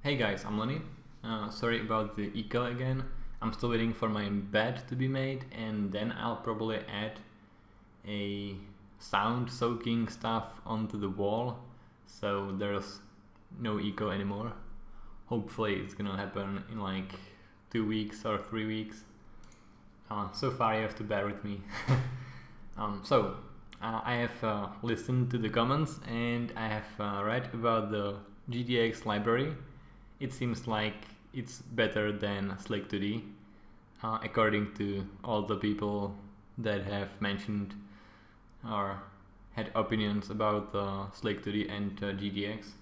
Hey guys, I'm Lenny. Sorry about the echo again. I'm still waiting for my bed to be made, and then I'll probably add a sound soaking stuff onto the wall so there's no echo anymore. Hopefully it's gonna happen in like 2 weeks or 3 weeks. So far you have to bear with me. I have listened to the comments and I have read about the GDX library. It seems like it's better than Slick 2D, according to all the people that have mentioned or had opinions about Slick 2D and GDX.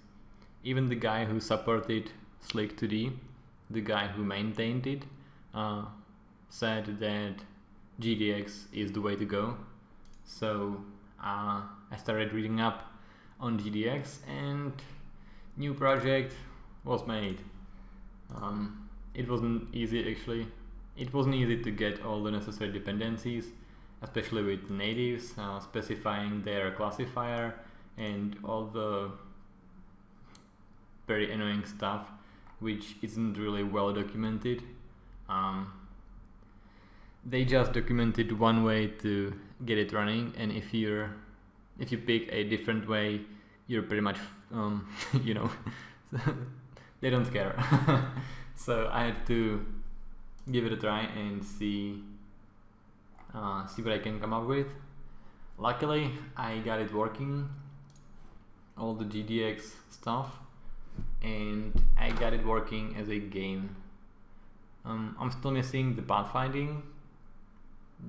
Even the guy who supported Slick 2D, the guy who maintained it, said that GDX is the way to go. So I started reading up on GDX and new project was made. It wasn't easy actually. It wasn't easy to get all the necessary dependencies, especially with natives, specifying their classifier and all the very annoying stuff which isn't really well documented. They just documented one way to get it running, and if you pick a different way, you're pretty much they don't care. So I had to give it a try and see what I can come up with. Luckily I got it working, all the GDX stuff, and I got it working as a game. I'm still missing the pathfinding.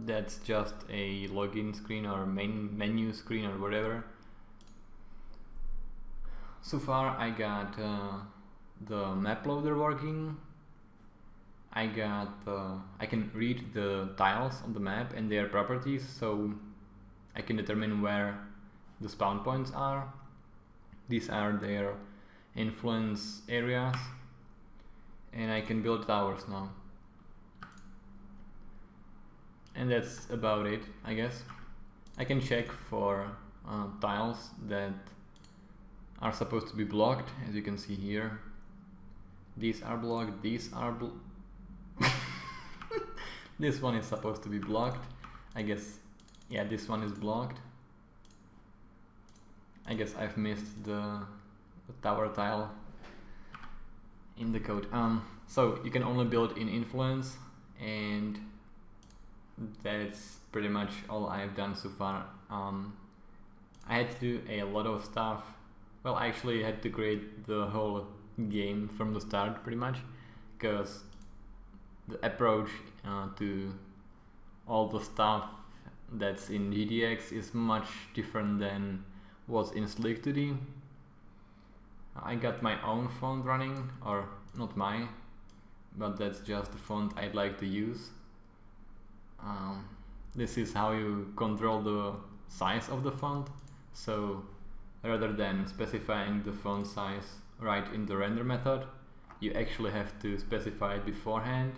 That's just a login screen or main menu screen or whatever. So far I got the map loader working. I can read the tiles on the map and their properties, so I can determine where the spawn points are. These are their influence areas, and I can build towers now. And that's about it, I guess. I can check for tiles that are supposed to be blocked, as you can see here. These are blocked, these are this one is supposed to be blocked. I guess, yeah, this one is blocked. I guess I've missed the tower tile in the code. So you can only build in influence, and that's pretty much all I've done so far. I had to do a lot of stuff. Well, I actually had to create the whole game from the start pretty much, because the approach to all the stuff that's in GDX is much different than what's in Slick 2D. I got my own font running, or not mine, but that's just the font I'd like to use. This is how you control the size of the font. So rather than specifying the font size right in the render method, you actually have to specify it beforehand,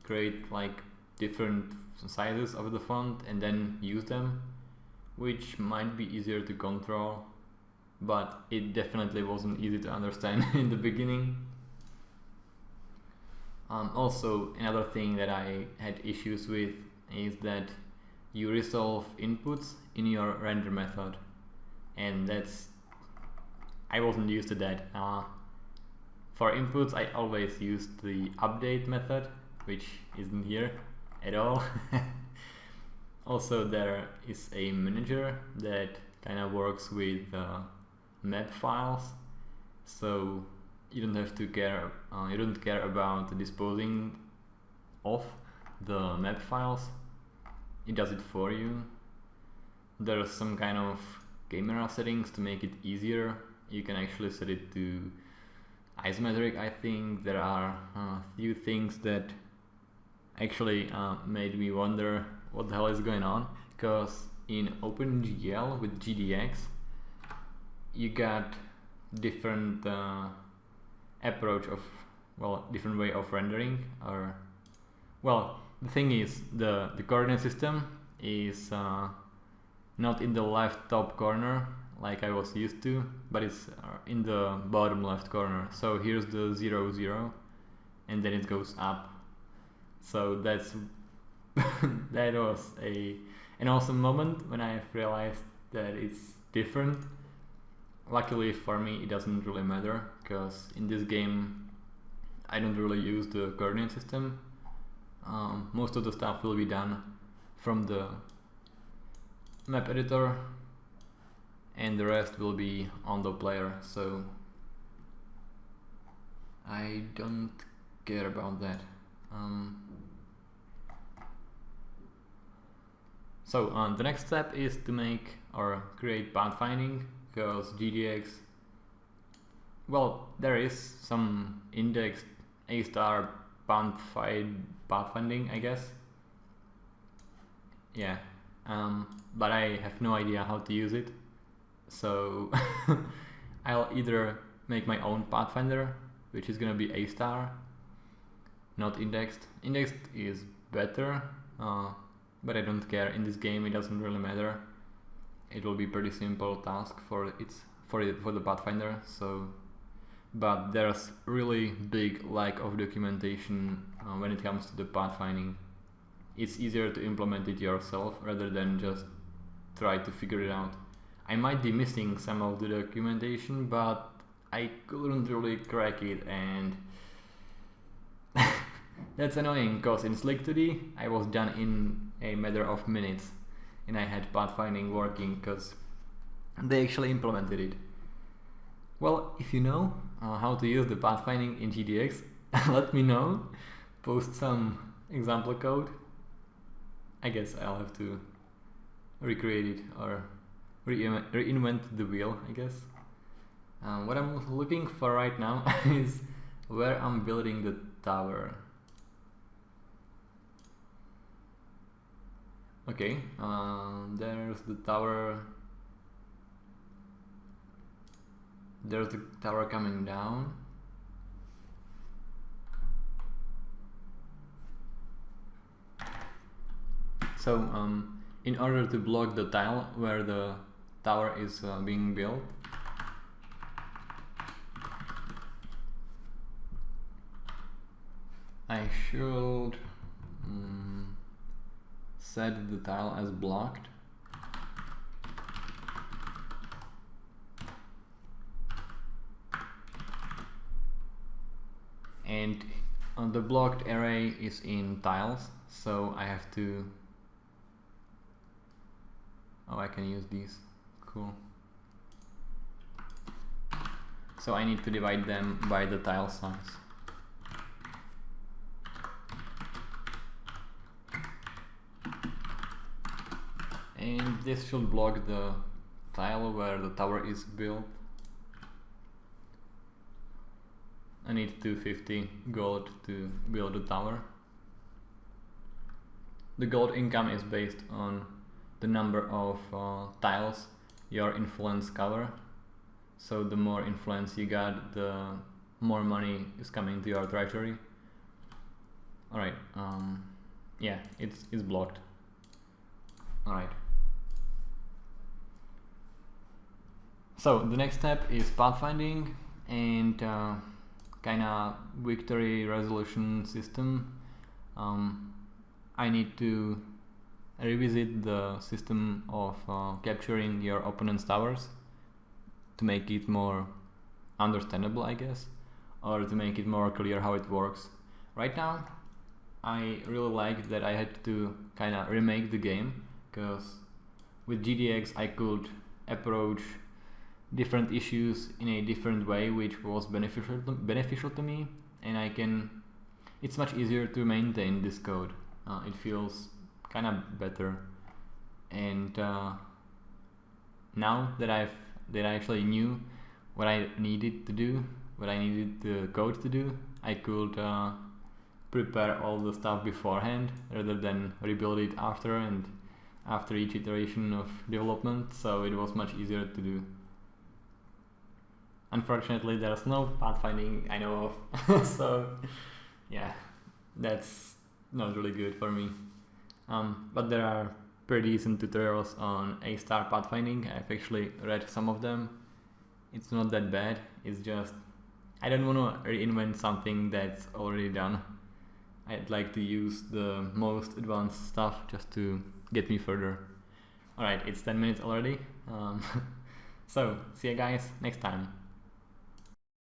create like different sizes of the font and then use them, which might be easier to control, but it definitely wasn't easy to understand in the beginning. Also, another thing that I had issues with is that you resolve inputs in your render method, and I wasn't used to that. For inputs I always used the update method, which isn't here at all. Also, there is a manager that kind of works with map files, so you don't have to care. You don't care about disposing of the map files. It does it for you. There's some kind of camera settings to make it easier. You can actually set it to isometric. I think there are a few things that actually made me wonder what the hell is going on, because in OpenGL with GDX you got different approach of, well, different way of rendering, or, well, the thing is the coordinate system is not in the left top corner like I was used to, but it's in the bottom left corner. So here's the 0, 0, and then it goes up. So that's that was an awesome moment when I realized that it's different. Luckily for me, it doesn't really matter, because in this game I don't really use the coordinate system. Most of the stuff will be done from the map editor, and the rest will be on the player, so I don't care about that. So the next step is to make or create pathfinding, because GDX, well, there is some indexed A-star pathfinding, I guess. Yeah, but I have no idea how to use it, so I'll either make my own pathfinder, which is gonna be A-star, not indexed. Indexed is better, but I don't care. In this game it doesn't really matter. It will be pretty simple task for the pathfinder. So, but there's really big lack of documentation when it comes to the pathfinding. It's easier to implement it yourself rather than just try to figure it out. I might be missing some of the documentation, but I couldn't really crack it, and that's annoying, because in Slick2D I was done in a matter of minutes, and I had pathfinding working because they actually implemented it. Well, if you know how to use the pathfinding in GDX, let me know. Post some example code. I guess I'll have to recreate it or reinvent the wheel, I guess. What I'm looking for right now is where I'm building the tower. Okay, there's the tower. There's the tower coming down. So in order to block the tile where the tower is being built, I should set the tile as blocked. And the blocked array is in tiles, so I have to... Oh, I can use these. Cool. So I need to divide them by the tile size. And this should block the tile where the tower is built. I need 250 gold to build the tower. The gold income is based on the number of tiles your influence cover. So the more influence you got, the more money is coming to your treasury. Alright, yeah, it's blocked. Alright. So the next step is pathfinding and kinda victory resolution system. I need to revisit the system of capturing your opponent's towers to make it more understandable, I guess, or to make it more clear how it works. Right now I really like that I had to kinda remake the game, because with GDX I could approach different issues in a different way, which was beneficial to me, and it's much easier to maintain this code. It feels kind of better, and now that I actually knew what I needed to do, what I needed the code to do, I could prepare all the stuff beforehand rather than rebuild it after and after each iteration of development, so it was much easier to do. Unfortunately, there's no pathfinding I know of, so yeah, that's not really good for me. But there are pretty decent tutorials on A-star pathfinding. I've actually read some of them. It's not that bad, it's just I don't want to reinvent something that's already done. I'd like to use the most advanced stuff just to get me further. Alright, it's 10 minutes already. So, see you guys next time.